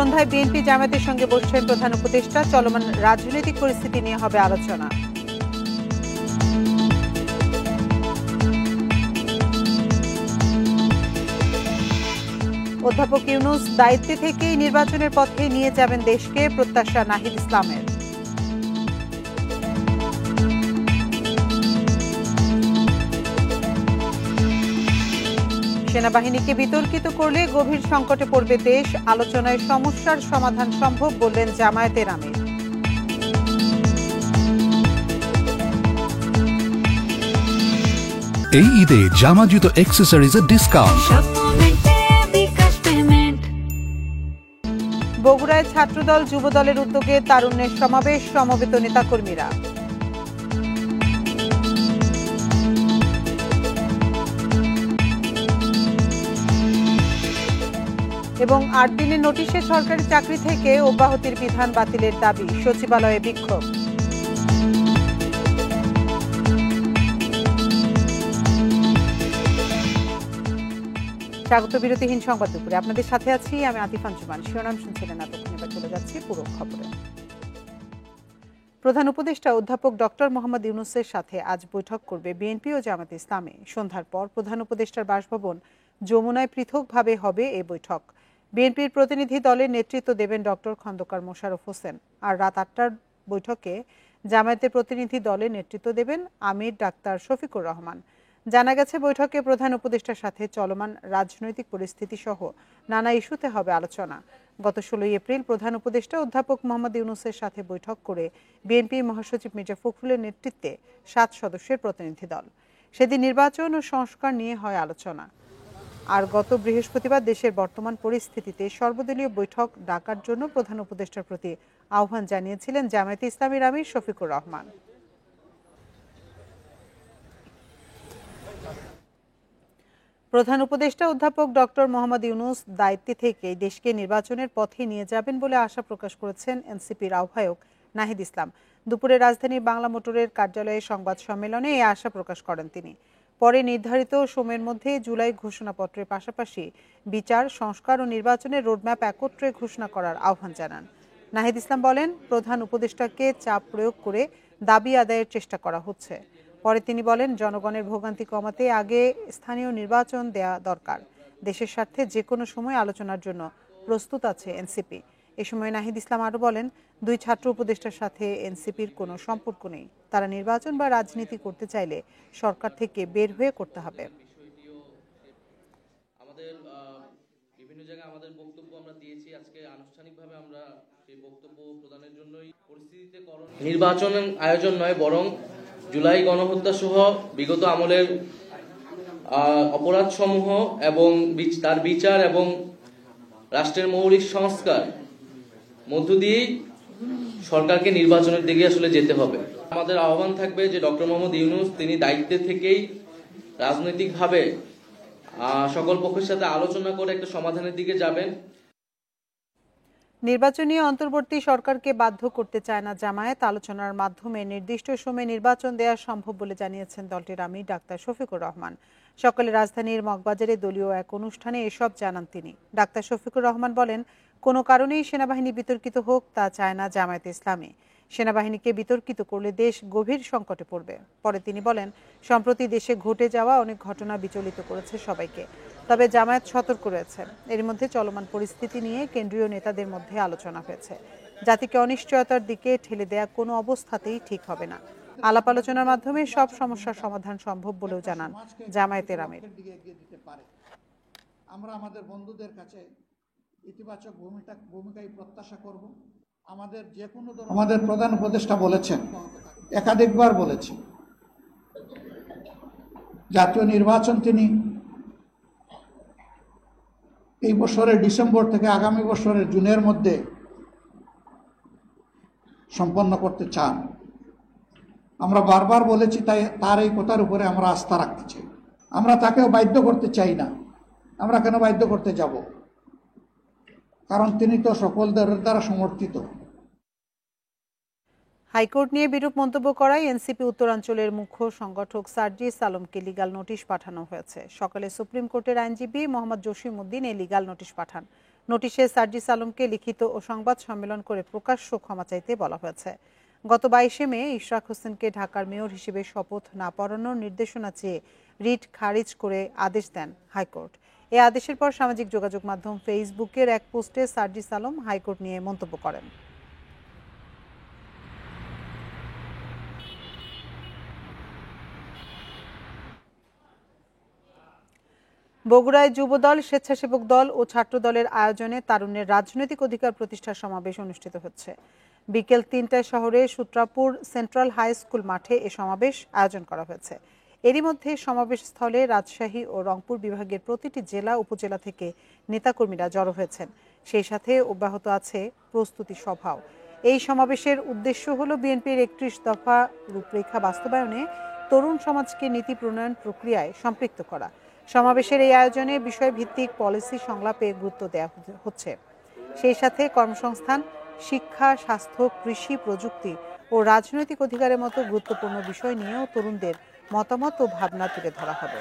সন্ধ্যায় বিএনপি জামায়াতের সঙ্গে বসছেন প্রধান উপদেষ্টা। চলমান রাজনৈতিক পরিস্থিতি নিয়ে হবে আলোচনা। অধ্যাপক ইউনূস দায়িত্বে থেকেই নির্বাচনের পথে নিয়ে যাবেন দেশকে, প্রত্যাশা নাহিদ ইসলামের। সেনাবাহিনীকে বিতর্কিত করলে গভীর সংকটে পড়বে দেশ, আলোচনায় সমস্যার সমাধান সম্ভব বললেন জামায়াতের আমির। এই ঈদে জামা জুতো অ্যাক্সেসরিজের ডিসকাউন্ট। বগুড়ায় ছাত্রদল যুবদলের উদ্যোগে তারুণ্যের সমাবেশ, সমবেত নেতাকর্মীরা। এবং ৮ দিনের নোটিশে সরকারি চাকরি থেকে অব্যাহতির বিধান বাতিলের দাবি, সচিবালয়ে বিক্ষোভ। স্বাগত বিরতিহীন সংবাদ দুপুরে, আপনাদের সাথে আছি আমি আতিফ আঞ্জুমান। শিরোনাম শুনছিলেন এতক্ষণ, এবার চলে যাচ্ছি পুরো খবরে। প্রধান উপদেষ্টা অধ্যাপক ডক্টর মোহাম্মদ ইউনূসের সাথে আজ বৈঠক করবে বিএনপি ও জামায়াতে ইসলামী। সন্ধ্যার পর প্রধান উপদেষ্টার বাসভবন যমুনায় পৃথকভাবে হবে এই বৈঠক। বিএনপির প্রতিনিধি দলের নেতৃত্ব দেবেন ডক্টর খন্দকার মোশাররফ হোসেন, আর রাত ৮টার বৈঠকে জামায়াতের প্রতিনিধি দলের নেতৃত্ব দেবেন আমির ডাক্তার শফিকুর রহমান। জানা গেছে, বৈঠকে প্রধান উপদেষ্টার সাথে চলমান রাজনৈতিক পরিস্থিতি সহ নানা ইস্যুতে হবে আলোচনা। গত ১৬ এপ্রিল প্রধান উপদেষ্টা অধ্যাপক মোহাম্মদ ইউনূসের সাথে বৈঠক করে বিএনপি মহাসচিব মির্জা ফখরুলের নেতৃত্বে ৭ সদস্যের প্রতিনিধি দল। সেদিন নির্বাচন ও সংস্কার নিয়ে হয় আলোচনা। আর গত বৃহস্পতিবার দেশের বর্তমান পরিস্থিতিতে সর্বদলীয় বৈঠক ডাকার জন্য প্রধান উপদেষ্টার প্রতি আহ্বান জানিয়েছিলেন জামায়াতে ইসলামীর আমির শফিকুর রহমান। প্রধান উপদেষ্টা অধ্যাপক ডক্টর মোহাম্মদ ইউনূস দায়িত্বে থেকে দেশকে নির্বাচনের পথে নিয়ে যাবেন বলে আশা প্রকাশ করেছেন এনসিপির আহ্বায়ক নাহিদ ইসলাম। দুপুরে রাজধানীর বাংলা মোটরের কার্যালয়ে সংবাদ সম্মেলনে এই আশা প্রকাশ করেন তিনি। পরে নির্ধারিত সময়ের মধ্যে জুলাই ঘোষণাপত্রের পাশাপাশি বিচার, সংস্কার ও নির্বাচনের রোডম্যাপ একত্রে ঘোষণা করার আহ্বান জানান। নাহিদ ইসলাম বলেন, প্রধান উপদেষ্টাকে চাপ প্রয়োগ করে দাবি আদায়ের চেষ্টা করা হচ্ছে। পরে তিনি বলেন, জনগণের ভোগান্তি কমাতে আগে স্থানীয় নির্বাচন দেয়া দরকার। দেশের স্বার্থে যে কোনো সময় আলোচনার জন্য প্রস্তুত আছে এনসিপি। এ সময় নাহিদ ইসলাম আরও বলেন, দুই ছাত্র উপদেষ্টার সাথে এনসিপির কোনো সম্পর্ক নেই। তারা নির্বাচন বা রাজনীতি করতে চাইলে সরকার থেকে বের হয়ে করতে হবে। আমাদের বিভিন্ন জায়গায় আমাদের বক্তব্য আমরা দিয়েছি, আজকে আনুষ্ঠানিকভাবে আমরা সেই বক্তব্য প্রদানের জন্যই পরিস্থিতিতে নির্বাচন আয়োজন নয়, বরং জুলাই গণহত্যা সহ বিগত আমলের অপরাধ সমূহ এবং তার বিচার এবং রাষ্ট্রের মৌলিক সংস্কার মধ্য দিয়েই সরকারকে নির্বাচনের দিকে আসলে যেতে হবে। আমাদের আহ্বান থাকবে যে ডক্টর মোহাম্মদ ইউনূস তিনি দায়িত্বে থেকেই রাজনৈতিকভাবে সকল পক্ষের সাথে আলোচনা করে একটা সমাধানের দিকে যাবেন। নির্বাচনী অন্তর্বর্তী সরকারকে বাধ্য করতে চায় না জামায়াত। আলোচনার মাধ্যমে নির্দিষ্ট সময়ে নির্বাচন দেওয়া সম্ভব বলে জানিয়েছেন দলটির আমির ডাক্তার শফিকুর রহমান। সকালে রাজধানীর মগবাজারে দলীয় এক অনুষ্ঠানে এসব জানান তিনি। ডাক্তার শফিকুর রহমান বলেন, কোনো কারণেই সেনাবাহিনী বিতর্কিত হোক তা চায় না জামায়াতে ইসলামী। সেনাবাহিনীকে বিতর্কিত করলে দেশ গভীর সংকটে পড়বে। পরে তিনি বলেন, সম্প্রতি দেশে ঘটে যাওয়া অনেক ঘটনা বিচলিত করেছে সবাইকে, তবে জামায়াত সতর্ক রয়েছে। এর মধ্যে চলমান পরিস্থিতি নিয়ে কেন্দ্রীয় নেতাদের মধ্যে আলোচনা হয়েছে। জাতিকে অনিশ্চয়তার দিকে ঠেলে দেয়া কোনো অবস্থাতেই ঠিক হবে না। আলাপ আলোচনার মাধ্যমে সব সমস্যার সমাধান সম্ভব বলেও জানান জামায়াতের আমির। আমরা আমাদের বন্ধুদের কাছে ইতিবাচক ভূমিকাই প্রত্যাশা করব। আমাদের প্রধান উপদেষ্টা বলেছেন, একাধিকবার বলেছেন, জাতীয় নির্বাচন তিনি এই বছরের ডিসেম্বর থেকে আগামী বছরের জুনের মধ্যে সম্পন্ন করতে চান। আমরা বারবার বলেছি, তাই তার এই কথার উপরে আমরা আস্থা রাখতে চাই। আমরা তাকেও বাধ্য করতে চাই না। আমরা কেন বাধ্য করতে যাব? কারণ তিনি তো সকলদের দ্বারা সমর্থিত। হাইকোর্ট নিয়ে বিরূপ মন্তব্য করায় এনসিপি উত্তরাঞ্চলের মুখ্য সংগঠক সার্জিস আলমকে লিগ্যাল নোটিশ পাঠানো হয়েছে। সকালে সুপ্রিম কোর্টের আইনজীবী মোহাম্মদ জসিম উদ্দিন এই লিগ্যাল নোটিশ পাঠান। নোটিশে সার্জিস আলমকে লিখিত ও সংবাদ সম্মেলন করে প্রকাশ্য ক্ষমা চাইতে বলা হয়েছে। গত 22 মে ইশরাক হোসেনকে ঢাকার মেয়র হিসেবে শপথ না পড়ানোর নির্দেশনা চেয়ে রিট খারিজ করে আদেশ দেন হাইকোর্ট। এই আদেশের পর সামাজিক যোগাযোগ মাধ্যম ফেসবুকের এক পোস্টে সার্জিস আলম হাইকোর্ট নিয়ে মন্তব্য করেন। বগুড়ায় যুবদল, স্বেচ্ছাসেবক দল ও ছাত্র দলের আয়োজনে তারুণ্যের রাজনৈতিক অধিকার প্রতিষ্ঠার সমাবেশ অনুষ্ঠিত হচ্ছে। বিকেল 3টায় শহরের সূত্রাপুর সেন্ট্রাল হাই স্কুল মাঠে এ সমাবেশ আয়োজন করা হয়েছে। এরই মধ্যে সমাবেশ স্থলে রাজশাহী ও রংপুর বিভাগের প্রতিটি জেলা উপজেলা থেকে নেতাকর্মীরা জড়ো হয়েছেন। সেই সাথে অব্যাহত আছে প্রস্তুতি সভাও। এই সমাবেশের উদ্দেশ্য হল বিএনপির 31 দফা রূপরেখা বাস্তবায়নে তরুণ সমাজকে নীতি প্রণয়ন প্রক্রিয়ায় সম্পৃক্ত করা। সমাবেশের এই আয়োজনে বিষয়ভিত্তিক পলিসি সংলাপে গুরুত্ব দেওয়া হচ্ছে। সেই সাথে কর্মসংস্থান, শিক্ষা, স্বাস্থ্য, কৃষি, প্রযুক্তি ও রাজনৈতিক অধিকারের মতো গুরুত্বপূর্ণ বিষয় নিয়েও তরুণদের মতামত ও ভাবনা তুলে ধরা হবে।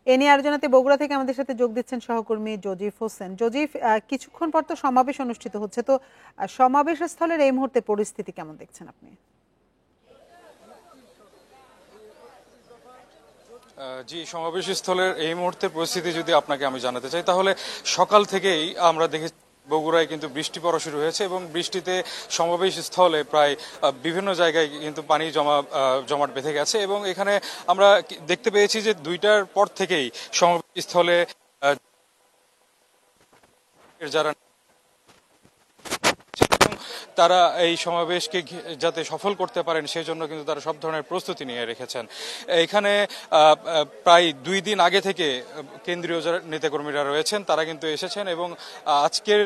এ নিয়ে আলোচনাতে বগুড়া থেকে আমাদের সাথে যোগ দিচ্ছেন সহকর্মী জজিফ হোসেন। জজিফ, কিছুক্ষণ পর তো সমাবেশ অনুষ্ঠিত হচ্ছে, তো সমাবেশ স্থলের এই মুহূর্তে পরিস্থিতি কেমন দেখছেন আপনি? জি, সমাবেশ স্থলের এই মুহূর্তের পরিস্থিতি যদি আপনাকে আমি জানাতে চাই, তাহলে সকাল থেকেই আমরা দেখেছি বগুড়ায় কিন্তু বৃষ্টি পড়া শুরু হয়েছে এবং বৃষ্টিতে সমাবেশ স্থলে প্রায় বিভিন্ন জায়গায় কিন্তু পানি জমাট বেঁধে গেছে এবং এখানে আমরা দেখতে পেয়েছি যে 2টার পর থেকেই সমাবেশ স্থলে যারা তারা এই সমাবেশকে যাতে সফল করতে পারেন সেই জন্য কিন্তু তারা সব ধরনের প্রস্তুতি নিয়ে রেখেছেন। এখানে প্রায় 2 দিন আগে থেকে কেন্দ্রীয় যারা নেতাকর্মীরা রয়েছেন তারা কিন্তু এসেছেন এবং আজকের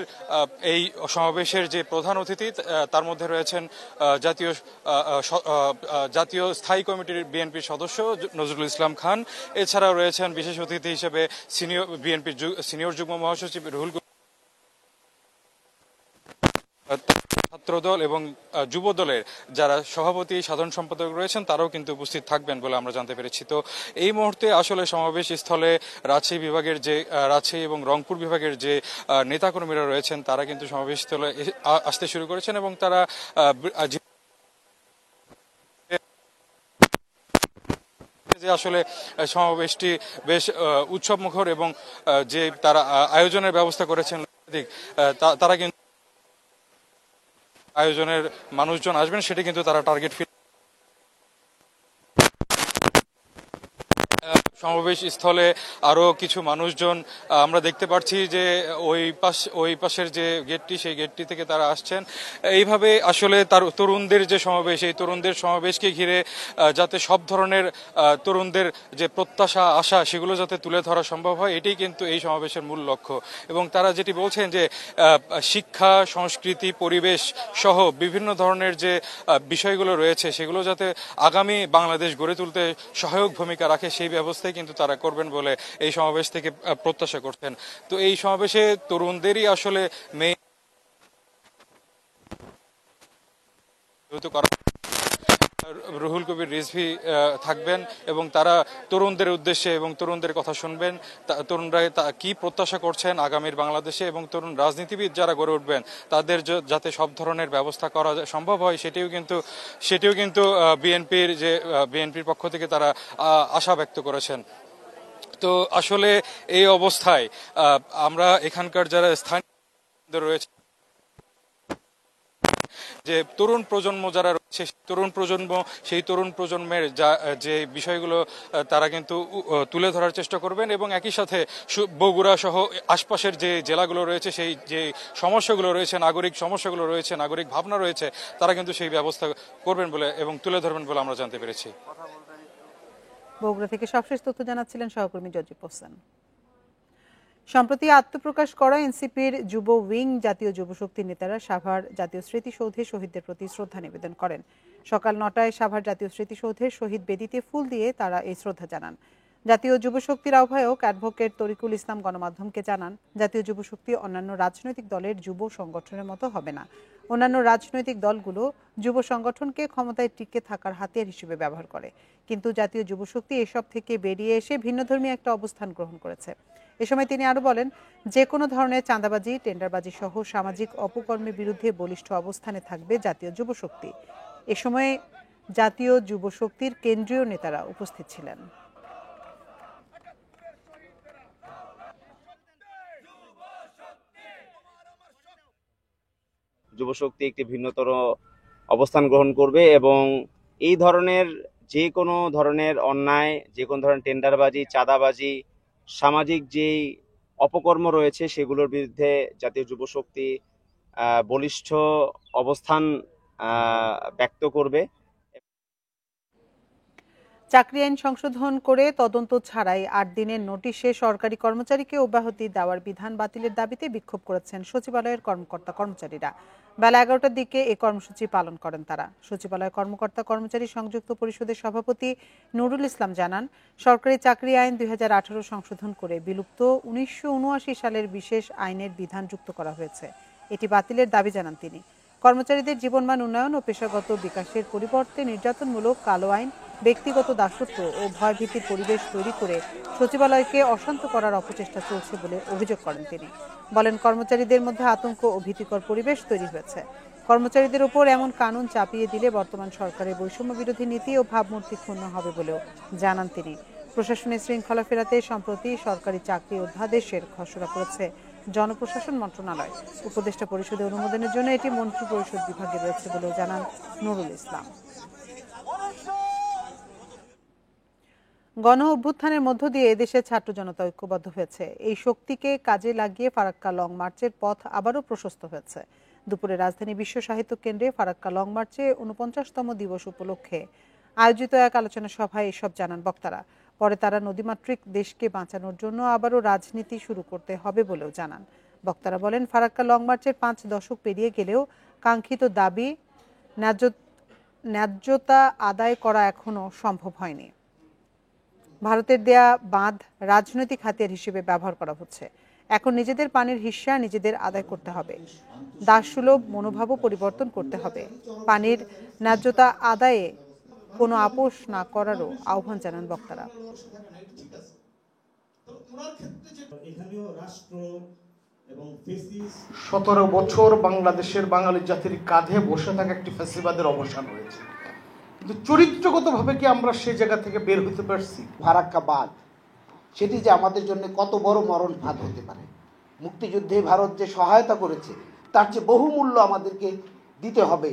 এই সমাবেশের যে প্রধান অতিথি তার মধ্যে রয়েছেন জাতীয় স্থায়ী কমিটির বিএনপির সদস্য নজরুল ইসলাম খান। এছাড়াও রয়েছেন বিশেষ অতিথি হিসেবে বিএনপির সিনিয়র যুগ্ম মহাসচিব রুহুল ছাত্রদল এবং যুব দলের যারা সভাপতি, সাধারণ সম্পাদক রয়েছেন তারাও কিন্তু উপস্থিত থাকবেন বলে আমরা জানতে পেরেছি। তো এই মুহূর্তে আসলে সমাবেশ স্থলে রাজশাহী এবং রংপুর বিভাগের যে নেতাকর্মীরা রয়েছেন তারা কিন্তু সমাবেশ স্থলে আসতে শুরু করেছেন এবং তারা যে আসলে সমাবেশটি বেশ উৎসব মুখর এবং যে তারা আয়োজনের ব্যবস্থা করেছেন তারা কিন্তু আয়োজনের মানুষজন আসবেন সেটা কিন্তু তারা টার্গেট সমাবেশ স্থলে আরো কিছু মানুষজন আমরা দেখতে পাচ্ছি যে ওই পাশের যে গেটটি সেই গেটটি থেকে তারা আসছেন। এইভাবে আসলে তরুণদের যে সমাবেশ, এই তরুণদের সমাবেশকে ঘিরে যাতে সব ধরনের তরুণদের যে প্রত্যাশা, আশা সেগুলো যাতে তুলে ধরা সম্ভব হয়, এটাই কিন্তু এই সমাবেশের মূল লক্ষ্য। এবং তারা যেটি বলছেন যে শিক্ষা, সংস্কৃতি, পরিবেশ সহ বিভিন্ন ধরনের যে বিষয়গুলো রয়েছে সেগুলো যাতে আগামী বাংলাদেশ গড়ে তুলতে সহায়ক ভূমিকা রাখে সেই ব্যবস্থা কিন্তু তারা করবেন বলে এই সমাবেশ থেকে প্রত্যাশা করছেন। তো এই সমাবেশে তরুণদেরই আসলে রুহুল কবির রিজভী থাকবেন এবং তারা তরুণদের উদ্দেশ্যে এবং তরুণদের কথা শুনবেন। তরুণরা কি প্রত্যাশা করছেন আগামীর বাংলাদেশে এবং তরুণ রাজনীতিবিদ যারা গড়ে উঠবেন তাদের যাতে সব ধরনের ব্যবস্থা করা সম্ভব হয় সেটিও কিন্তু বিএনপির পক্ষ থেকে তারা আশা ব্যক্ত করেছেন। তো আসলে এই অবস্থায় আমরা এখানকার যারা স্থানীয় রয়েছে যে তরুণ প্রজন্ম যারা রয়েছে সেই তরুণ প্রজন্মের যে বিষয়গুলো তারা কিন্তু তুলে ধরার চেষ্টা করবেন এবং একই সাথে বগুড়া সহ আশপাশের যে জেলাগুলো রয়েছে সেই যে সমস্যাগুলো রয়েছে, নাগরিক সমস্যাগুলো রয়েছে, নাগরিক ভাবনা রয়েছে, তারা কিন্তু সেই ব্যবস্থা করবেন বলে এবং তুলে ধরবেন বলে আমরা জানতে পেরেছি। বগুড়া থেকে সবশেষ তথ্য জানাচ্ছিলেন সহকর্মী জজিফ হোসেন। সম্প্রতি আত্মপ্রকাশ করা এনসিপির যুব উইং জাতীয় যুবশক্তির নেতারা সাভার জাতীয় স্মৃতিসৌধে শহীদদের প্রতি শ্রদ্ধা নিবেদন করেন। সকাল 9টায় সাভার জাতীয় স্মৃতিসৌধের শহীদ বেদিতে ফুল দিয়ে তারা এই শ্রদ্ধা জানান। জাতীয় যুবশক্তির আহ্বায়ক অ্যাডভোকেট তরিকুল ইসলাম গণমাধ্যমকে জানান, জাতীয় যুবশক্তি অন্যান্য রাজনৈতিক দলের যুব সংগঠনের মতো হবে না। অন্যান্য রাজনৈতিক দলগুলো যুব সংগঠনকে ক্ষমতায় টিকে থাকার হাতিয়ার হিসেবে ব্যবহার করে, কিন্তু জাতীয় যুবশক্তি এসব থেকে বেরিয়ে এসে ভিন্নধর্মী একটা অবস্থান গ্রহণ করেছে। এ সময় তিনি আরো বলেন, যে কোনো ধরনের চাঁদাবাজি, টেন্ডারবাজি সহ সামাজিক অপকর্মের বিরুদ্ধে বলিষ্ঠ অবস্থানে থাকবে জাতীয় যুবশক্তি। এ সময় জাতীয় যুবশক্তির কেন্দ্রীয় নেতারা উপস্থিত ছিলেন। যুবশক্তি একটি ভিন্নতর অবস্থান গ্রহণ করবে এবং এই ধরনের যে কোনো ধরনের অন্যায়, যে কোনো ধরনের টেন্ডারবাজি, চাঁদাবাজি, সামাজিক যেই অপকর্ম রয়েছে সেগুলোর বিরুদ্ধে জাতীয় যুবশক্তি বলিষ্ঠ অবস্থান ব্যক্ত করবে। চাকরি আইন সংশোধন করে তদন্ত ছাড়াই ৮ দিনের নোটিশে সরকারি কর্মচারীকে অব্যাহতি দেওয়ার বিধান বাতিলের দাবিতে বিক্ষোভ করেছেন সচিবালয়ের কর্মকর্তা কর্মচারীরা। বেলা ১১টার দিকে এই কর্মসূচি পালন করেন তারা। সচিবালয় কর্মকর্তা কর্মচারী সংযুক্ত পরিষদের সভাপতি নুরুল ইসলাম জানান, সরকারি চাকরি আইন ২০১৮ সংশোধন করে বিলুপ্ত ১৯৭৯ সালের বিশেষ আইনের বিধান যুক্ত করা হয়েছে। এটি বাতিলের দাবি জানান তিনি। কর্মচারীদের জীবনমান উন্নয়ন ও পেশাগত বিকাশের পরিবর্তে নির্যাতনমূলক কালো আইন, ব্যক্তিগত দাসত্ব ও ভয়ভীতির পরিবেশ তৈরি করে সচিবালয়কে অশান্ত করার অপচেষ্টা চলছে বলে অভিযোগ করেন তিনি। বলেন, কর্মচারীদের মধ্যে আতঙ্ক ও ভীতিকর পরিবেশ তৈরি হয়েছে। কর্মচারীদের উপর এমন কানুন চাপিয়ে দিলে বর্তমান সরকারের বৈষম্য বিরোধী নীতি ও ভাবমূর্তি ক্ষুণ্ণ হবে বলেও জানান তিনি। প্রশাসনের শৃঙ্খলা ফেরাতে সম্প্রতি সরকারি চাকরি অধ্যাদেশের খসড়া করেছে জনপ্রশাসন মন্ত্রণালয়। উপদেষ্টা পরিষদের অনুমোদনের জন্য এটি মন্ত্রিপরিষদ বিভাগে রয়েছে বলেও জানান নুরুল ইসলাম। গণ অভ্যুত্থানের মধ্য দিয়ে এদেশের ছাত্র জনতা ঐক্যবদ্ধ হয়েছে। এই শক্তিকে কাজে লাগিয়ে ফারাক্কা লং মার্চের পথ আবারও প্রশস্ত হয়েছে। দুপুরে রাজধানী বিশ্ব সাহিত্য কেন্দ্রে ফারাক্কা লং মার্চে ৪৯তম দিবস উপলক্ষে আয়োজিত এক আলোচনা সভায় এসব জানান বক্তারা। পরে তারা নদীমাতৃক দেশকে বাঁচানোর জন্য আবারও রাজনীতি শুরু করতে হবে বলেও জানান বক্তারা। বলেন, ফারাক্কা লং মার্চের ৫ দশক পেরিয়ে গেলেও কাঙ্ক্ষিত দাবি ন্যায্যতা আদায় করা এখনো সম্ভব হয়নি। ভারতের দেয়া বাঁধ রাজনৈতিক হাতিয়ার হিসেবে ব্যবহার করা হচ্ছে। এখন নিজেদের পানির হিস্যা নিজেদের আদায় করতে হবে। দাসসুলভ মনোভাবও পরিবর্তন করতে হবে। পানির ন্যায্যতা আদায়ে কোনো আপোষ না করারও আহ্বান জানান বক্তারা। ১৭ বছর বাংলাদেশের বাঙালি জাতির কাঁধে বসে থাকা একটি ফ্যাসিবাদের অবসান হয়েছে, কিন্তু চরিত্রগতভাবে কি আমরা সেই জায়গা থেকে বের হতে পারছি? ফারাক্কা বাঁধ, সেটি যে আমাদের জন্য কত বড় মরণ ফাঁদ হতে পারে। মুক্তিযুদ্ধে ভারত যে সহায়তা করেছে তার চেয়ে বহুমূল্য আমাদেরকে দিতে হবে।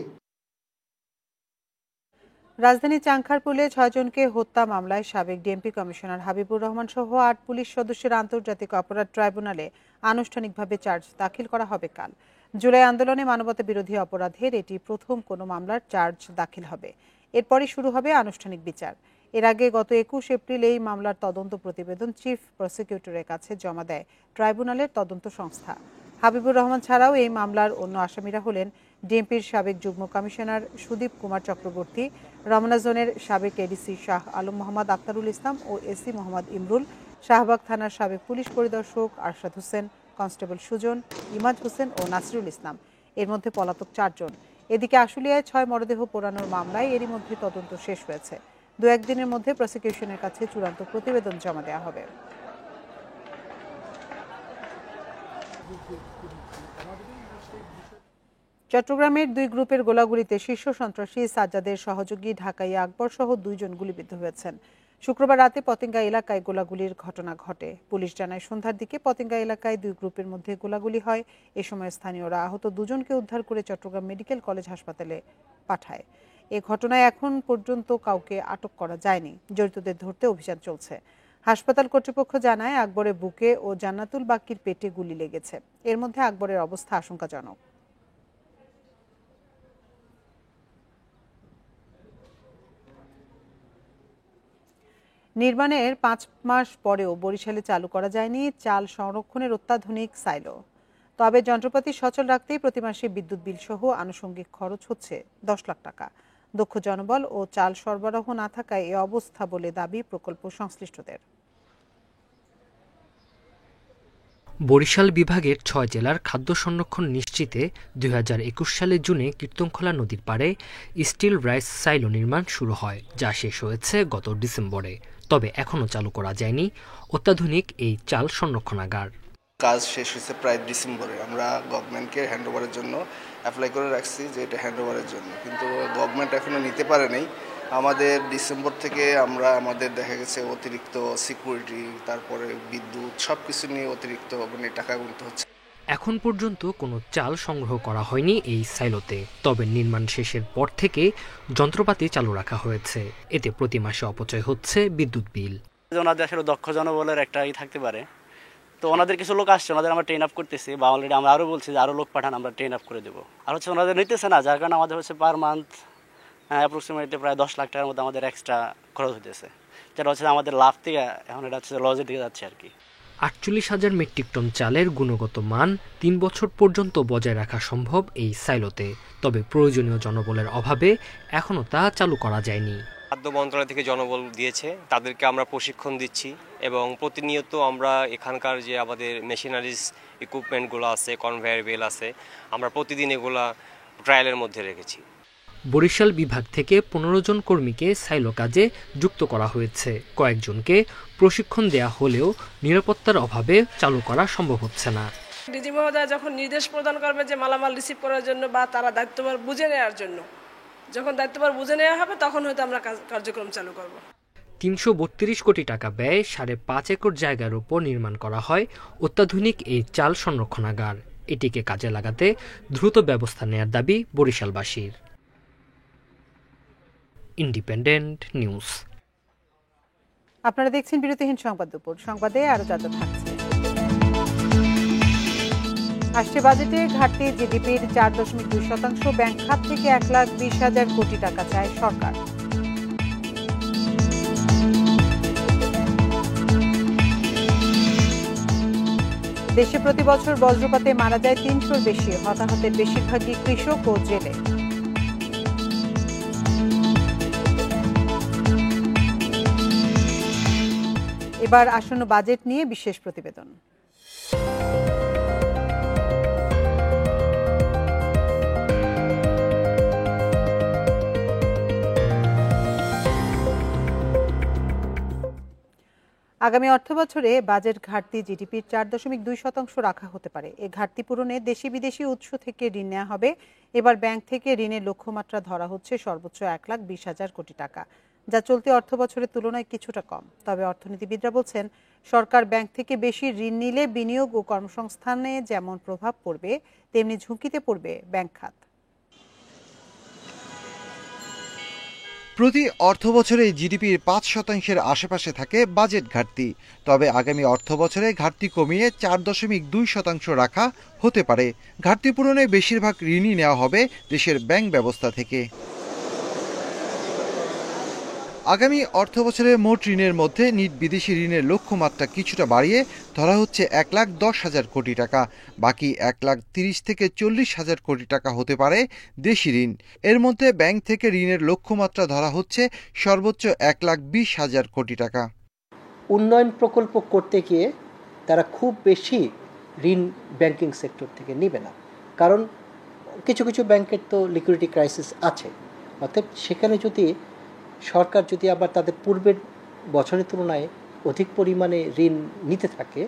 রাজধানী চাংখারপুলে ৬ জনকে হত্যা মামলায় সাবেক ডিএমপি কমিশনার হাবিবুর রহমান সহ ৮ পুলিশ সদস্যের আন্তর্জাতিক অপরাধ ট্রাইব্যুনালে আনুষ্ঠানিকভাবে চার্জ দাখিল করা হবে কাল। জুলাই আন্দোলনে মানবতা বিরোধী অপরাধের এটি প্রথম কোনো মামলার চার্জ দাখিল হবে। এরপরই শুরু হবে আনুষ্ঠানিক বিচার। এর আগে গত ২১ এপ্রিল এই মামলার তদন্ত প্রতিবেদন চিফ প্রসিকিউটরের কাছে জমা দেয় ট্রাইব্যুনালের তদন্ত সংস্থা। হাবিবুর রহমান ছাড়াও এই মামলার অন্য আসামিরা হলেন ডিএমপির সাবেক যুগ্ম কমিশনার সুদীপ কুমার চক্রবর্তী, রমনা জোনের সাবেক এডিসি শাহ আলম মোহাম্মদ আক্তারুল ইসলাম ও এসি মোহাম্মদ ইমরুল, শাহবাগ থানার সাবেক পুলিশ পরিদর্শক আরশাদ হোসেন, কনস্টেবল সুজন, ইমাজ হোসেন ও নাসিরুল ইসলাম। এর মধ্যে পলাতক ৪ জন। এদিকে আশুলিয়ায় ৬ মরদেহ পোড়ানোর মামলায় এরই মধ্যে তদন্ত শেষ হয়েছে। ২-১ দিনের মধ্যে প্রসিকিউশনের কাছে চূড়ান্ত প্রতিবেদন জমা দেওয়া হবে। চট্টগ্রামের ২ গ্রুপের গোলাগুলিতে শীর্ষ সন্ত্রাসী সাজ্জাদের সহযোগী ঢাকাইয়া আকবর সহ ২ জন গুলিবিদ্ধ হয়েছেন। শুক্রবার রাতে পতেঙ্গা এলাকায় গোলাগুলির ঘটনা ঘটে। পুলিশ জানায়, সন্ধ্যার দিকে পতেঙ্গা এলাকায় ২ গ্রুপের মধ্যে গোলাগুলি হয়। এ সময় স্থানীয়রা আহত ২ জনকে উদ্ধার করে চট্টগ্রাম মেডিকেল কলেজ হাসপাতালে পাঠায়। এ ঘটনায় এখন পর্যন্ত কাউকে আটক করা যায়নি। জড়িতদের ধরতে অভিযান চলছে। হাসপাতাল কর্তৃপক্ষ জানায়, আকবরের বুকে ও জান্নাতুল বাকির পেটে গুলি লেগেছে। এর মধ্যে আকবরের অবস্থা আশঙ্কাজনক। নির্মাণের ৫ মাস পরেও বরিশালে চালু করা যায়নি চাল সংরক্ষণের অত্যাধুনিক সাইলো। তবে যন্ত্রপাতি সচল রাখতেই প্রতি মাসে বিদ্যুৎ বিল সহ আনুষঙ্গিক খরচ হচ্ছে ১০ লাখ টাকা। দক্ষ জনবল ও চাল সরবরাহ না থাকায় এ অবস্থা বলে দাবি প্রকল্প সংশ্লিষ্টদের। বরিশাল বিভাগের ৬ জেলার খাদ্য সংরক্ষণ নিশ্চিতে ২০২১ সালের জুনে কীর্তনখোলা নদীর পাড়ে স্টিল রাইস সাইলো নির্মাণ শুরু হয়, যা শেষ হয়েছে গত ডিসেম্বরে। তবে এখনও চালু করা যায়নি অত্যাধুনিক এই চাল সংরক্ষণাগার। কাজ শেষ হয়েছে প্রায় ডিসেম্বরে। আমরা গভর্নমেন্টকে হ্যান্ডওভারের জন্য অ্যাপ্লাই করে রাখছি যে এটা হ্যান্ডওভারের জন্য, কিন্তু গভর্নমেন্ট এখনও নিতে পারে নাই। আমাদের ডিসেম্বর থেকে আমাদের দেখা গেছে অতিরিক্ত সিকিউরিটি, তারপরে বিদ্যুৎ, সব কিছু নিয়ে অতিরিক্ত টাকা গুনতে হচ্ছে। এখন পর্যন্ত কোনো চাল সংগ্রহ করা হয়নি এই সাইলোতে, তবে নির্মাণ শেষের পর থেকে যন্ত্রপাতি চালু রাখা হয়েছে। এতে প্রতি মাসে অপচয় হচ্ছে বিদ্যুৎ বিল। ওনাদের আসলে দক্ষ জনবলের একটা থাকতে পারে, তো ওনাদের কিছু লোক আসছে, ওনাদের আমরা ট্রেন আপ করতেছি, বা অলরেডি আমরা আরও বলছি যে আরও লোক পাঠান, আমরা ট্রেন আপ করে দেবো। আর ওনাদের নিতেছে না, যার কারণে আমাদের পার মান্থ অ্যাপ্রক্সিমেটলি প্রায় 10 লাখ টাকার মধ্যে আমাদের এক্সট্রা খরচ হতেছে, যেটা আমাদের লাভ থেকে এখন এটা লজের দিকে যাচ্ছে আর কি। ৪৮,০০০ মেট্রিক টন চালের গুণগত মান ৩ বছর পর্যন্ত বজায় রাখা সম্ভব এই সাইলোতে, তবে প্রয়োজনীয় জনবলের অভাবে এখনও তা চালু করা যায়নি। খাদ্য মন্ত্রণালয় থেকে জনবল দিয়েছে, তাদেরকে আমরা প্রশিক্ষণ দিচ্ছি এবং প্রতিনিয়ত আমরা এখানকার যে আমাদের মেশিনারিজ ইকুইপমেন্টগুলো আছে, কনভেয়ার বেল আছে, আমরা প্রতিদিন এগুলা ট্রায়ালের মধ্যে রেখেছি। বরিশাল বিভাগ থেকে ১৫ জন কর্মীকে সাইলো কাজে যুক্ত করা হয়েছে। কয়েকজনকে প্রশিক্ষণ দেয়া হলেও নিরাপত্তার অভাবে চালু করা সম্ভব হচ্ছে না। ডিজি মহোদয় যখন নির্দেশ প্রদান করবে যে মালামাল রিসিভ করার জন্য বা তারা দায়িত্বভার বুঝে নেওয়ার জন্য, যখন দায়িত্বভার বুঝে নেওয়া হবে তখন হয়তো আমরা কার্যক্রম চালু করব। ৩৩২ কোটি টাকা ব্যয়ে ৫.৫ একর জায়গার উপর নির্মাণ করা হয় অত্যাধুনিক এই চাল সংরক্ষণাগার। এটিকে কাজে লাগাতে দ্রুত ব্যবস্থা নেয়ার দাবি বরিশালবাসীর। Independent news. আপনারা দেখছেন বিরতিহীন সংবাদ দুপুর। সংবাদে আরো জানতে থাকছে। আসছে বাজেটে ঘাটতি জিডিপির ৪.২%, ব্যাংক খাত থেকে ১,২০,০০০ কোটি টাকা চায় সরকার। দেশে প্রতি বছর বজ্রপাতে মারা যায় ৩০০-র বেশি, হতাহতের বেশিরভাগই কৃষক ও জেলে। এবার আসন্ন বাজেট নিয়ে বিশেষ প্রতিবেদন। আগামী অর্থবছরে বাজেট ঘাটতি জিডিপির ৪.২% রাখা হতে পারে। এ ঘাটতি পূরণে দেশি বিদেশি উৎস থেকে ঋণ নেওয়া হবে। এবার ব্যাংক থেকে ঋণের লক্ষ্যমাত্রা ধরা হচ্ছে সর্বোচ্চ ১,২০,০০০ কোটি টাকা, যা চলতি অর্থবছরের তুলনায় কিছুটা কম। তবে অর্থনীতিবিদরা বলছেন, সরকার ব্যাংক থেকে বেশি ঋণ নিলে বিনিয়োগ ও কর্মসংস্থানে যেমন প্রভাব পড়বে, তেমনি ঝুঁকিতে পড়বে ব্যাংক খাত। প্রতি অর্থবছরে জিডিপির ৫% আশেপাশে থাকে বাজেট ঘাটতি। তবে আগামী অর্থবছরে ঘাটতি কমিয়ে ৪.২% রাখা হতে পারে। ঘাটতি পূরণে বেশিরভাগ ঋণই নেওয়া হবে দেশের ব্যাংক ব্যবস্থা থেকে। আগামী অর্থবছরে মোট ঋণের মধ্যে নিট বিদেশি ঋণের লক্ষ্যমাত্রা কিছুটা বাড়িয়ে ধরা হচ্ছে ১,১০,০০০ কোটি টাকা। বাকি ১,৩০,০০০ থেকে ৪০,০০০ কোটি টাকা হতে পারে দেশি ঋণ। এর মধ্যে ব্যাংক থেকে ঋণের লক্ষ্যমাত্রা ধরা হচ্ছে সর্বোচ্চ ১,২০,০০০ কোটি টাকা। উন্নয়ন প্রকল্প করতে গিয়ে তারা খুব বেশি ঋণ ব্যাংকিং সেক্টর থেকে নেবে না, কারণ কিছু কিছু ব্যাংকের তো লিকুইডিটি ক্রাইসিস আছে। অর্থাৎ সেখানে যদি সরকার যদি আবার তাদের পূর্বের বছরের তুলনায় অধিক পরিমাণে ঋণ নিতে থাকে,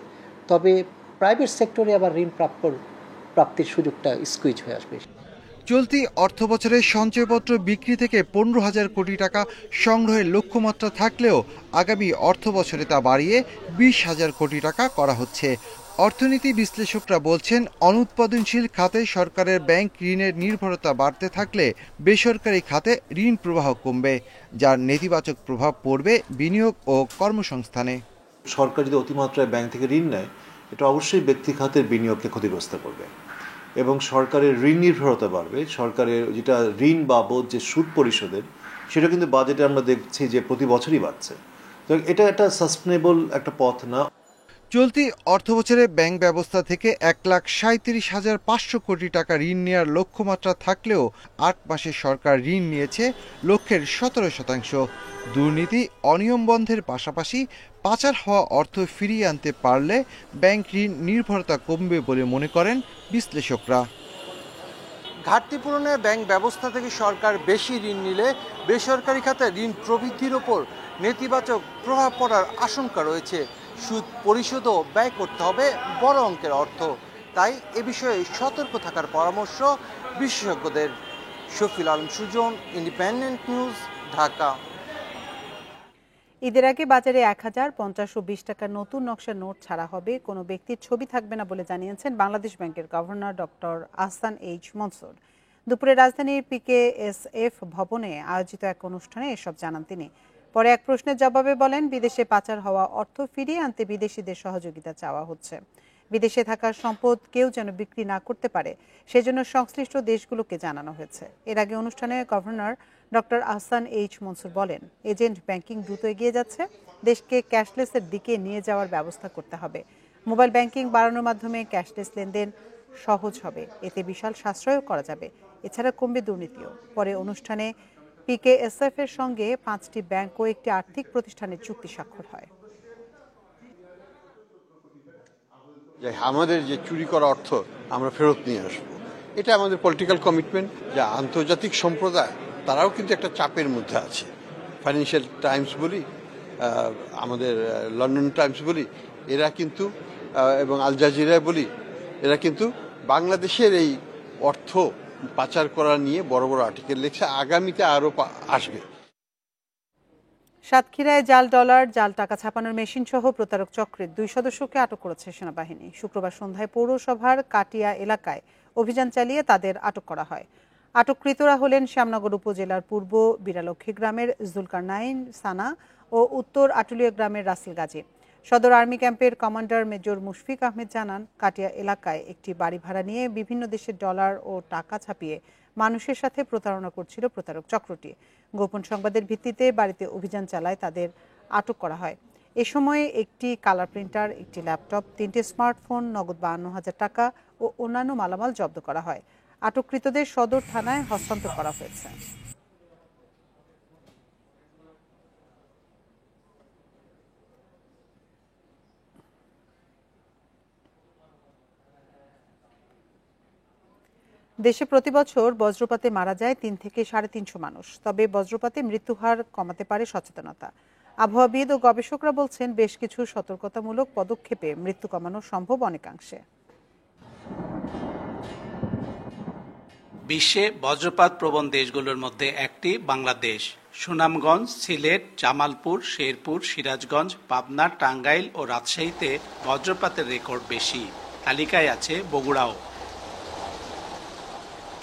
তবে প্রাইভেট সেক্টরে আবার ঋণ প্রাপ্তির সুযোগটা স্কুইজ হয়ে আসবে। চলতি অর্থবছরে সঞ্চয়পত্র বিক্রি থেকে ১৫,০০০ কোটি টাকা সংগ্রহের লক্ষ্যমাত্রা থাকলেও আগামী অর্থবছরে তা বাড়িয়ে ২০,০০০ কোটি টাকা করা হচ্ছে। অর্থনীতি বিশ্লেষকরা বলছেন, অনুৎপাদনশীল খাতে সরকারের ব্যাংক ঋণের নির্ভরতা বাড়তে থাকলে বেসরকারি খাতে ঋণ প্রবাহ কমবে, যার নেতিবাচক প্রভাব পড়বে বিনিয়োগ ও কর্মসংস্থানে। সরকার যদি অতিমাত্রায় ব্যাংক থেকে ঋণ নেয়, এটা অবশ্যই ব্যক্তি খাতের বিনিয়োগকে ক্ষতিগ্রস্ত করবে এবং সরকারের ঋণ নির্ভরতা বাড়বে। সরকারের যেটা ঋণ বাবদ যে সুদ পরিশোধের, সেটা কিন্তু বাজেটে আমরা দেখছি যে প্রতি বছরই বাড়ছে। তো এটা একটা সাস্টেনেবল একটা পথ না। চলতি অর্থবছরে ব্যাংক ব্যবস্থা থেকে 1,37,500 কোটি টাকা ঋণ নেওয়ার লক্ষ্যমাত্রা থাকলেও ৮ মাসে সরকার ঋণ নিয়েছে লক্ষ্যের 17%। দুর্নীতি, অনিয়ম বন্ধের পাশাপাশি পাচার হওয়া অর্থ ফিরিয়ে আনতে পারলে ব্যাংক ঋণ নির্ভরতা কমবে বলে মনে করেন বিশ্লেষকরা। ঘাটতি পূরণে ব্যাংক ব্যবস্থা থেকে সরকার বেশি ঋণ নিলে বেসরকারি খাতে ঋণ প্রবৃদ্ধির ওপর নেতিবাচক প্রভাব পড়ার আশঙ্কা রয়েছে। সুদ পরিশোধও ব্যয় করতে হবে বড় অঙ্কের অর্থ। তাই এ বিষয়ে সতর্ক থাকার পরামর্শ বিশেষজ্ঞদের। Shafil Alam Sujan, independent news, Dhaka. ঈদের আগে বাজারে 1000, 50 ও 20 টাকার নতুন নকশার নোট ছাড়া হবে। কোনো ব্যক্তির ছবি থাকবে না বলে জানিয়েছেন বাংলাদেশ ব্যাংকের governor doctor Ahsan H Mansur. দুপুরে রাজধানীর PKSF ভবনে আয়োজিত এক অনুষ্ঠানে এসব জানান তিনি। পরে এক প্রশ্নের জবাবে বলেন, বিদেশে পাচার হওয়া অর্থ ফিরিয়ে আনতে বিদেশিদের সহযোগিতা চাওয়া হচ্ছে। বিদেশে থাকা সম্পদ কেউ যেন বিক্রি না করতে পারে সেজন্য সংশ্লিষ্ট দেশগুলোকে জানানো হয়েছে। এর আগে অনুষ্ঠানে governor doctor Ahsan H Mansur বলেন, এজেন্ট ব্যাংকিং দ্রুত এগিয়ে যাচ্ছে, দেশকে ক্যাশলেসের দিকে নিয়ে যাওয়ার ব্যবস্থা করতে হবে। মোবাইল ব্যাংকিং বাড়ানোর মাধ্যমে ক্যাশলেস লেনদেন সহজ হবে, এতে বিশাল সাশ্রয়ও করা যাবে। এছাড়া কমবে দুর্নীতিও। পরে অনুষ্ঠানে PKSF এর সঙ্গে 5টি ব্যাংক ও একটি আর্থিক প্রতিষ্ঠানের চুক্তি স্বাক্ষর হয়। আমাদের যে চুরি করা অর্থ আমরা ফেরত নিয়ে আসবো, এটা আমাদের পলিটিক্যাল কমিটমেন্ট। যা আন্তর্জাতিক সম্প্রদায় তারাও কিন্তু একটা চাপের মধ্যে আছে। ফাইন্যান্সিয়াল টাইমস বলি, আমাদের লন্ডন টাইমস বলি, এরা কিন্তু এবং আল জাজিরা বলি, এরা কিন্তু বাংলাদেশের এই অর্থ পাচার করা নিয়ে বড় বড় আর্টিকেল লিখছে। আগামীতে আরো আসবে। সাতক্ষীরায় জাল ডলার, জাল টাকা ছাপানোর মেশিন সহ প্রতারক চক্রের 2 সদস্যকে আটক করেছে সেনাবাহিনী। শুক্রবার সন্ধ্যায় পৌরসভার কাটিয়া এলাকায় অভিযান চালিয়ে তাদের আটক করা হয়। আটককৃতরা হলেন শ্যামনগর উপজেলার পূর্ব বিরালক্ষী গ্রামের জুলকারনাইন সানা ও উত্তর আটুলিয়া গ্রামের রাসেল গাজী। সদর আর্মি ক্যাম্পের কমান্ডার মেজর মুশফিক আহমেদ জানান, কাটিয়া এলাকায় একটি বাড়ি ভাড়া নিয়ে বিভিন্ন দেশের ডলার ও টাকা ছাপিয়ে মানুষের সাথে প্রতারণা করছিল প্রতারক চক্রটি। গোপন সংবাদের ভিত্তিতে বাড়িতে অভিযান চালায় তাদের আটক করা হয়। এ সময়ে একটি কালার প্রিন্টার, একটি ল্যাপটপ, 3টি স্মার্টফোন, নগদ 52,000 টাকা ও অন্যান্য মালামাল জব্দ করা হয়। আটককৃতদের সদর থানায় হস্তান্তর করা হয়েছে। দেশে প্রতি বছর বজ্রপাতে মারা যায় 3 থেকে 350 মানুষ। তবে বজ্রপাতে মৃত্যুহার কমাতে পারে সচেতনতা। আবহাওয়াবিদ ও গবেষকরা বলছেন, বেশ কিছু সতর্কতামূলক পদক্ষেপে মৃত্যু কমানো সম্ভব অনেকাংশে। বিশ্বে বজ্রপাত প্রবণ দেশগুলোর মধ্যে একটি বাংলাদেশ। সুনামগঞ্জ, সিলেট, জামালপুর, শেরপুর, সিরাজগঞ্জ, পাবনা, টাঙ্গাইল ও রাজশাহীতে বজ্রপাতের রেকর্ড বেশি। তালিকায় আছে বগুড়াও।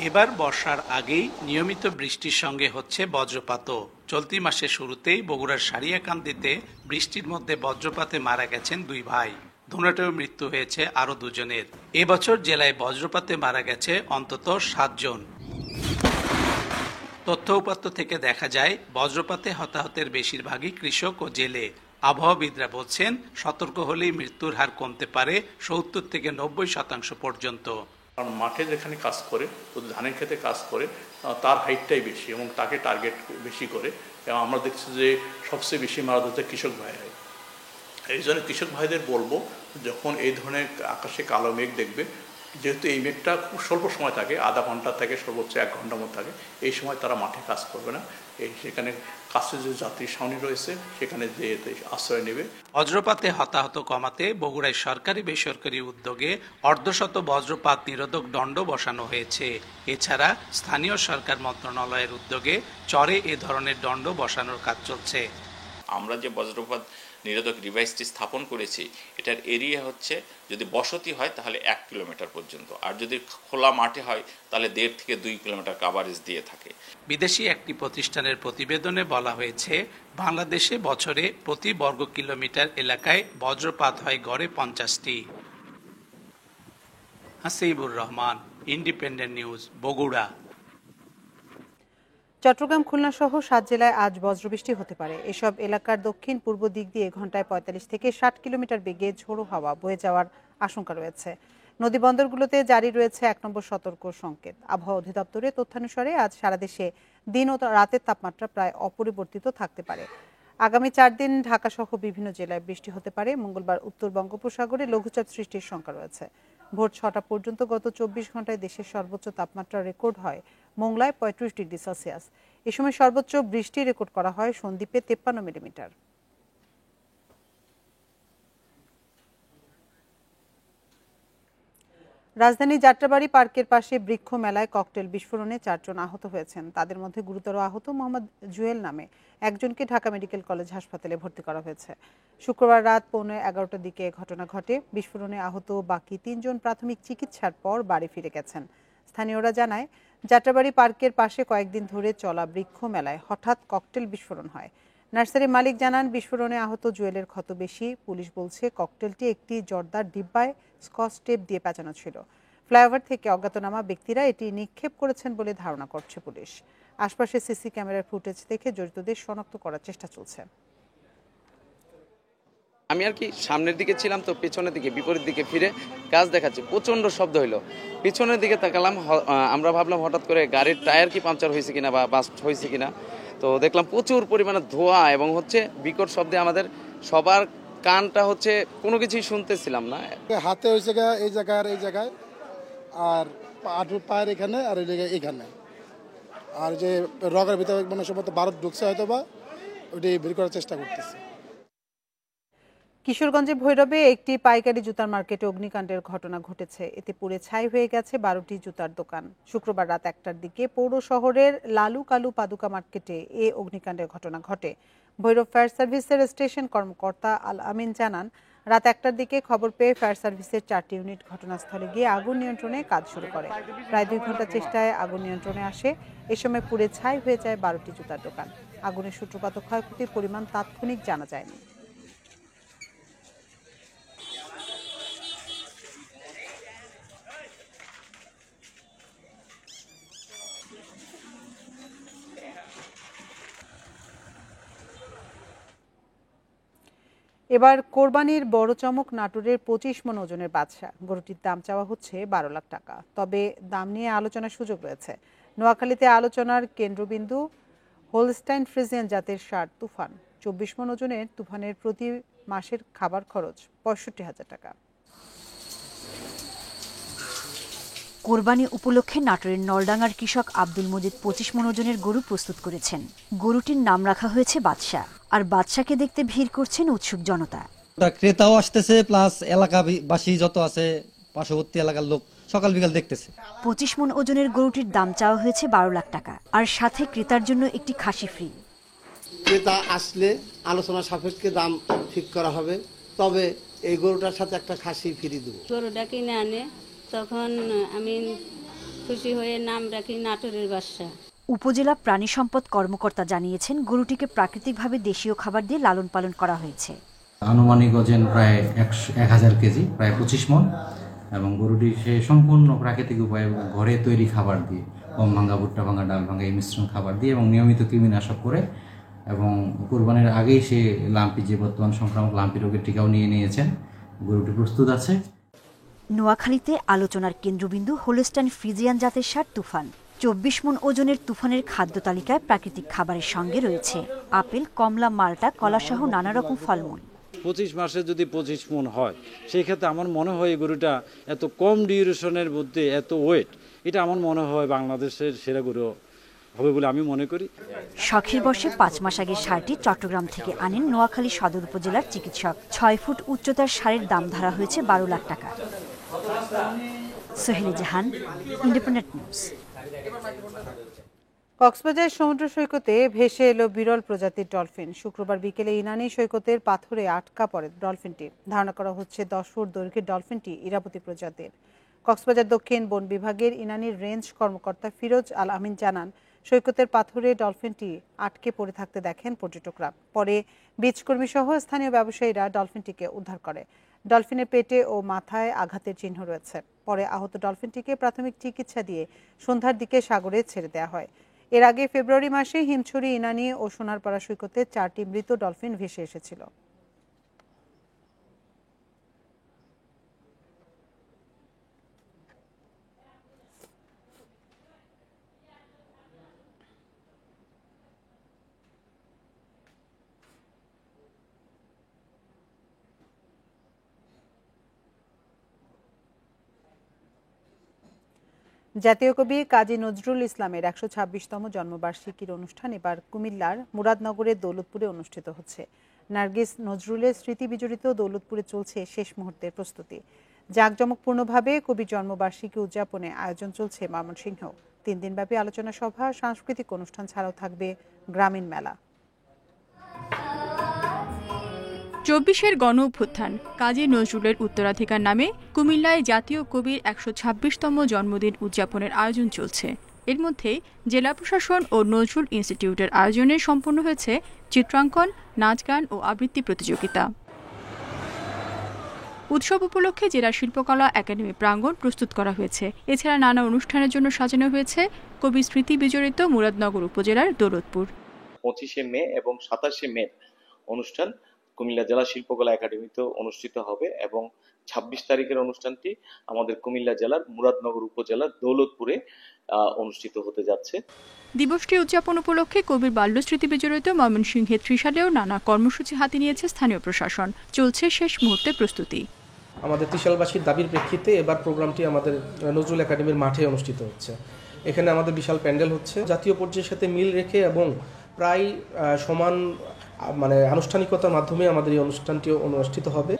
এবার বর্ষার আগেই নিয়মিত বৃষ্টির সঙ্গে হচ্ছে বজ্রপাতও। চলতি মাসের শুরুতেই বগুড়ার সারিয়াকান্দিতে বৃষ্টির মধ্যে বজ্রপাতে মারা গেছেন 2 ভাই। ধুনাটেও মৃত্যু হয়েছে আরও 2 জনের। এবছর জেলায় বজ্রপাতে মারা গেছে অন্তত 7 জন। তথ্য উপাত্ত থেকে দেখা যায়, বজ্রপাতে হতাহতের বেশিরভাগই কৃষক ও জেলে। আবহাওয়াবিদরা বলছেন, সতর্ক হলেই মৃত্যুর হার কমতে পারে 70 থেকে 90% পর্যন্ত। কারণ মাঠে যেখানে কাজ করে, ধানের ক্ষেতে কাজ করে, তার হাইটটাই বেশি এবং তাকে টার্গেট বেশি করে। এবং আমরা দেখছি যে সবচেয়ে বেশি মারা যাচ্ছে কৃষক ভাইরাই। এই জন্য কৃষক ভাইদের বলবো, যখন এই ধরনের আকাশে কালো মেঘ দেখবে, যেহেতু এই মেঘটা খুব স্বল্প সময় থাকে, আধা ঘন্টা থেকে সর্বোচ্চ 1 ঘন্টার মতো থাকে, এই সময় তারা মাঠে কাজ করবে না। সেখানে কাছে যে যাত্রী ছাউনি রয়েছে সেখানে যে আশ্রয় নেবে। বজ্রপাতে হতাহত কমাতে বগুড়ায় সরকারি বেসরকারি উদ্যোগে অর্ধশত বজ্রপাত নিরোধক দণ্ড বসানো হয়েছে। এছাড়া স্থানীয় সরকার মন্ত্রণালয়ের উদ্যোগে চরে এ ধরনের দণ্ড বসানোর কাজ চলছে। আমরা যে বজ্রপাত নিরোধক ডিভাইসটি স্থাপন করেছি, এটার এরিয়া হচ্ছে, যদি বসতি হয় তাহলে 1 কিলোমিটার পর্যন্ত, আর যদি খোলা মাঠে হয় তাহলে 1.5 থেকে 2 কিলোমিটার কাভারেজ দিয়ে থাকে। বিদেশি একটি প্রতিষ্ঠানের প্রতিবেদনে বলা হয়েছে, বাংলাদেশে বছরে প্রতি বর্গ কিলোমিটার এলাকায় বজ্রপাত হয় গড়ে 50টি। Hasibur Rahman, independent news, Bogura. চট্টগ্রাম, খুলনা সহ 7 জেলায় আজ বজ্রবৃষ্টি হতে পারে। এসব এলাকার দক্ষিণ পূর্ব দিক দিয়ে ঘন্টায় 45 থেকে 60 কিলোমিটার বেগে ঝোড়ো হাওয়া বয়ে যাওয়ার আশঙ্কা রয়েছে। নদী বন্দরগুলোতে জারি রয়েছে 1 নম্বর সতর্ক সংকেত। আবহাওয়া অধিদপ্তরের তথ্যানুসারে আজ সারা দেশে দিন ও রাতের তাপমাত্রা প্রায় অপরিবর্তিত থাকতে পারে। আগামী 4 দিন ঢাকা সহ বিভিন্ন জেলায় বৃষ্টি হতে পারে। মঙ্গলবার উত্তর বঙ্গোপসাগরে লঘুচাপ সৃষ্টির শঙ্কা রয়েছে। ভোর 6টা পর্যন্ত গত 24 ঘন্টায় দেশের সর্বোচ্চ তাপমাত্রা রেকর্ড হয় মোংলায় 35 ডিগ্রি সেলসিয়াস। এ সময় সর্বোচ্চ বৃষ্টি রেকর্ড করা হয় সন্দ্বীপে 53 মিলিমিটার। রাজধানী যাত্রাবাড়ি পার্কের পাশে বৃক্ষ মেলায় ককটেল বিস্ফোরণে 4 জন আহত হয়েছেন। তাদের মধ্যে গুরুতর আহত মোহাম্মদ জুয়েল নামে একজনকে ঢাকা মেডিকেল কলেজ হাসপাতালে ভর্তি করা হয়েছে। শুক্রবার রাত 11:15টার দিকে ঘটনা ঘটে। বিস্ফোরণে আহত বাকি 3 জন প্রাথমিক চিকিৎসার পর বাড়ি ফিরে গেছেন। স্থানীয়রা জানায়, যাত্রাবাড়ি পার্কের পাশে কয়েকদিন ধরে চলা বৃক্ষ মেলায় হঠাৎ ককটেল বিস্ফোরণ হয়। নার্সারি মালিক জানান, বিস্ফোরণে আহত জুয়েলের ক্ষত বেশি। পুলিশ বলছে, ককটেলটি একটি জর্দার ডিব্বায় স্কচ টেপ দিয়ে পেঁচানো ছিল। ফ্লাইওভার থেকে অজ্ঞাতনামা ব্যক্তিরা এটি নিক্ষেপ করেছেন বলে ধারণা করছে পুলিশ। আশপাশে সিসি ক্যামেরার ফুটেজ দেখে জড়িতদের শনাক্ত করার চেষ্টা চলছে। আমি আর কি সামনের দিকে ছিলাম, তো পেছনের দিকে বিপরীত দিকে ফিরে গাছ দেখাচ্ছে, প্রচন্ড শব্দ হইলো। পিছনের দিকে তাকালাম, আমরা ভাবলাম হঠাৎ করে গাড়ির টায়ার কি পাংচার হয়েছে কিনা বা বাস্ট হয়েছে কিনা। তো দেখলাম প্রচুর পরিমাণে ধোঁয়া এবং বিকট শব্দে আমাদের সবার কানটা কোনো কিছুই শুনতেছিলাম না। হাতে হয়েছে এই জায়গায় আর এই জায়গায়, আর পায়ের এখানে আর এইখানে, আর যে রগের ভিতরে মানে সম্ভবত ভারত ঢুকছে হয়তো বা ওইটি বের করার চেষ্টা করতেছে। কিশোরগঞ্জের ভৈরবে একটি পাইকারি জুতার মার্কেটে অগ্নিকাণ্ডের ঘটনা ঘটেছে। এতে পুড়ে ছাই হয়ে গেছে 12টি জুতার দোকান। শুক্রবার রাত 1টার দিকে পৌর শহরের লালু কালু পাদুকা মার্কেটে এ অগ্নিকাণ্ডের ঘটনা ঘটে। ভৈরব ফায়ার সার্ভিসের স্টেশন কর্মকর্তা আল আমিন জানান, রাত 1টার দিকে খবর পেয়ে ফায়ার সার্ভিসের 4টি ইউনিট ঘটনাস্থলে গিয়ে আগুন নিয়ন্ত্রণে কাজ শুরু করে। প্রায় 2 ঘন্টা চেষ্টায় আগুন নিয়ন্ত্রণে আসে। এ সময় পুড়ে ছাই হয়ে যায় 12টি জুতার দোকান। আগুনের সূত্রপাত ও ক্ষয়ক্ষতির পরিমাণ তাৎক্ষণিক জানা যায়নি। এবার কোরবানির বড় চমক, নাটোরের 25 মণ ওজনের বাদশা গরুটির দাম চাওয়া হচ্ছে 12 লাখ টাকা। তবে দাম নিয়ে আলোচনার সুযোগ রয়েছে। নোয়াখালীতে আলোচনার কেন্দ্রবিন্দু হোলস্টাইন ফ্রিজিয়ান জাতের ষাঁড় তুফান। 24 মণ ওজনের তুফানের প্রতি মাসের খাবার খরচ 65,000 টাকা। কোরবানি উপলক্ষে নাটোরের নলডাঙ্গার কৃষক আব্দুল মজিদ 25 মণ ওজনের গরু প্রস্তুত করেছেন। গরুটির নাম রাখা হয়েছে বাদশা। আর বাদশাকে দেখতে ভিড় করছেন উৎসুক জনতা। ক্রেতাও আসতেছে, প্লাস এলাকাবাসী যত আছে পার্শ্ববর্তী এলাকার লোক সকাল বিকাল দেখতেছে। 25 মণ ওজনের গরুটির দাম চাওয়া হয়েছে 12 লাখ টাকা। আর সাথে ক্রেতার জন্য একটি খাসি ফ্রি। ক্রেতা আসলে আলোচনা সাপেক্ষে দাম ঠিক করা হবে, তবে এই গরুটার সাথে একটা খাসি ফ্রি দেবো। গরুটা কিনে আনে, তখন আমি খুশি হয়ে নাম রাখি নাটোরের বাদশা। উপজেলা প্রাণী সম্পদ কর্মকর্তা জানিয়েছেন, গরুটিকে প্রাকৃতিকভাবে দেশীয় খাবার দিয়ে লালন পালন করা হয়েছে। আনুমানিক ওজন প্রায় 1000 কেজি, প্রায় 25 মণ, এবং গরুটি সে সম্পূর্ণ প্রাকৃতিক উপায়ে ঘরে তৈরি খাবার দিয়ে, গম ভাঙা, ভুট্টা ভাঙা, ডাল ভাঙা এই মিশ্রণ খাবার দিয়ে এবং নিয়মিত কৃমিনাশক করে, এবং কোরবানির আগেই সে লাম্পি, যে বর্তমান সংক্রামক লাম্পি রোগের টিকাও নিয়েছেন। গরুটি প্রস্তুত আছে। নোয়াখালীতে আলোচনার কেন্দ্রবিন্দু হোলস্টাইন ফ্রিজিয়ান জাতের ষাঁড় তুফান। 24 মণ ওজনের তুফানের খাদ্য তালিকায় প্রাকৃতিক খাবারের সঙ্গে রয়েছে আপেল, কমলা, মাল্টা, কলাসহ নানা রকম ফলমূল। 25 মাসে যদি 25 মণ হয়, সেই ক্ষেত্রে আমার মনে হয় এই গরুটা এত কম ডিউরেশনের মধ্যে এত ওয়েট, এটা আমার মনে হয় বাংলাদেশের সেরা গরু হবে বলে আমি মনে করি। শখের বর্ষে 5 মাস আগে ষাঁড়টি চট্টগ্রাম থেকে আনেন নোয়াখালী সদর উপজেলার চিকিৎসক। 6 ফুট উচ্চতার ষাঁড়ের দাম ধরা হয়েছে 12 লাখ টাকা। সোহেলি জাহান, ইন্ডিপেন্ডেন্ট নিউজ। কক্সবাজার সমুদ্র সৈকতে ভেসে এলো বিরল প্রজাতির ডলফিন। শুক্রবার বিকেলে ইনানী সৈকতের পাথরে আটকা পড়ে ডলফিনটি। ধারণা করা হচ্ছে 10 ফুট দৈর্ঘ্যের ডলফিনটি ইরাবতী প্রজাতির। কক্সবাজার দক্ষিণ বন বিভাগের ইনানীর রেঞ্জ কর্মকর্তা ফিরোজ আল আমিন জানান, সৈকতের পাথরে ডলফিনটি আটকে পড়ে থাকতে দেখেন পর্যটকরা। পরে বীজকর্মী সহ স্থানীয় ব্যবসায়ীরা ডলফিনটিকে উদ্ধার করে। ডলফিনের পেটে ও মাথায় আঘাতের চিহ্ন রয়েছে। পরে আহত ডলফিনটিকে প্রাথমিক চিকিৎসা দিয়ে সন্ধ্যার দিকে সাগরে ছেড়ে দেওয়া হয়। এর আগে ফেব্রুয়ারি মাসে হিমছড়ি, ইনানি ও সোনারপাড়া সৈকতে 4টি মৃত ডলফিন ভেসে এসেছিল। জাতীয় কবি কাজী নজরুল ইসলামের 126তম জন্মবার্ষিকীর অনুষ্ঠান এবার কুমিল্লার মুরাদনগরের দৌলতপুরে অনুষ্ঠিত হচ্ছে। নার্গিস নজরুলের স্মৃতি বিজড়িত দৌলতপুরে চলছে শেষ মুহূর্তের প্রস্তুতি। জাঁকজমকপূর্ণভাবে কবির জন্মবার্ষিকী উদযাপনে আয়োজন চলছে ময়মনসিংহ। 3 দিনব্যাপী আলোচনা সভা, সাংস্কৃতিক অনুষ্ঠান ছাড়াও থাকবে গ্রামীণ মেলা। 24-এর গণ অভ্যুত্থান কাজী নজরুলের উত্তরাধিকার নামে কুমিল্লায় জাতীয় কবির 126তম জন্মদিন উদযাপনের আয়োজন চলছে। এর মধ্যে জেলা প্রশাসন ও নজরুল ইনস্টিটিউটের আয়োজনে সম্পন্ন হয়েছে চিত্রাঙ্কন, নাচ গান ও আবৃত্তি প্রতিযোগিতা। উৎসব উপলক্ষে জেলা শিল্পকলা একাডেমি প্রাঙ্গণ প্রস্তুত করা হয়েছে। এছাড়া নানা অনুষ্ঠানের জন্য সাজানো হয়েছে কবির স্মৃতি বিজড়িত মুরাদনগর উপজেলার দৌলতপুর। 25শে মে এবং 27শে মে অনুষ্ঠান কুমিল্লা জেলা শিল্পকলা একাডেমিতে অনুষ্ঠিত হবে এবং 26 তারিখের অনুষ্ঠানটি আমাদের কুমিল্লা জেলার মুরাদনগর উপজেলার দৌলতপুরে অনুষ্ঠিত হতে যাচ্ছে। দিবসটি উদযাপন উপলক্ষে কবির বাল্যস্মৃতি বিজড়িত ময়মনসিংহে ত্রিশালেও নানা কর্মসূচি হাতে নিয়েছে স্থানীয় প্রশাসন। চলছে শেষ মুহূর্তের প্রস্তুতি। আমাদের ত্রিশালবাসীর দাবির প্রেক্ষিতে এবার প্রোগ্রামটি আমাদের নজরুল একাডেমির মাঠে অনুষ্ঠিত হচ্ছে। এখানে আমাদের বিশাল প্যান্ডেল হচ্ছে, জাতীয় পর্যায়ের সাথে মিল রেখে এবং প্রায় সমান আনুষ্ঠানিকতার মাধ্যমে আমাদের এই অনুষ্ঠানটি অনুষ্ঠিত হবে।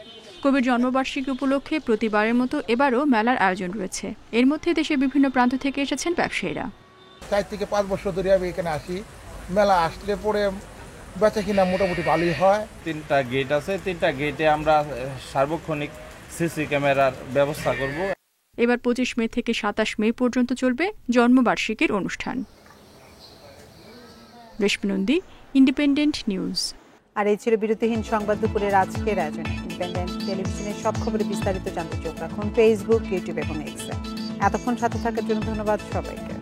কবির জন্মবার্ষিকী উপলক্ষে প্রতিবারের মতো এবারও মেলার আয়োজন রয়েছে। এর মধ্যে দেশের বিভিন্ন প্রান্ত থেকে এসেছেন ব্যবসায়ীরা। 4 থেকে 5 বছর ধরে আমি এখানে আসি। মেলা আসলে পরে বেচা কিনা মোটামুটি ভালোই হয়। 3টা গেট আছে, 3টা গেটে আমরা সার্বক্ষণিক সিসি ক্যামেরার ব্যবস্থা করব। এবার 25 মে থেকে 27 মে পর্যন্ত চলবে জন্মবার্ষিকীর অনুষ্ঠান। রেশমি নন্দী, ইন্ডিপেন্ডেন্ট নিউজ। আর এই ছিল বিরতিহীন সংবাদ দুপুরের আজকের আয়োজনে। ইন্ডিপেন্ডেন্ট টেলিভিশনের সব খবরে বিস্তারিত জানতে চোখ রাখুন ফেসবুক, ইউটিউব এবং এক্সে। এতক্ষণ সাথে থাকার জন্য ধন্যবাদ সবাইকে।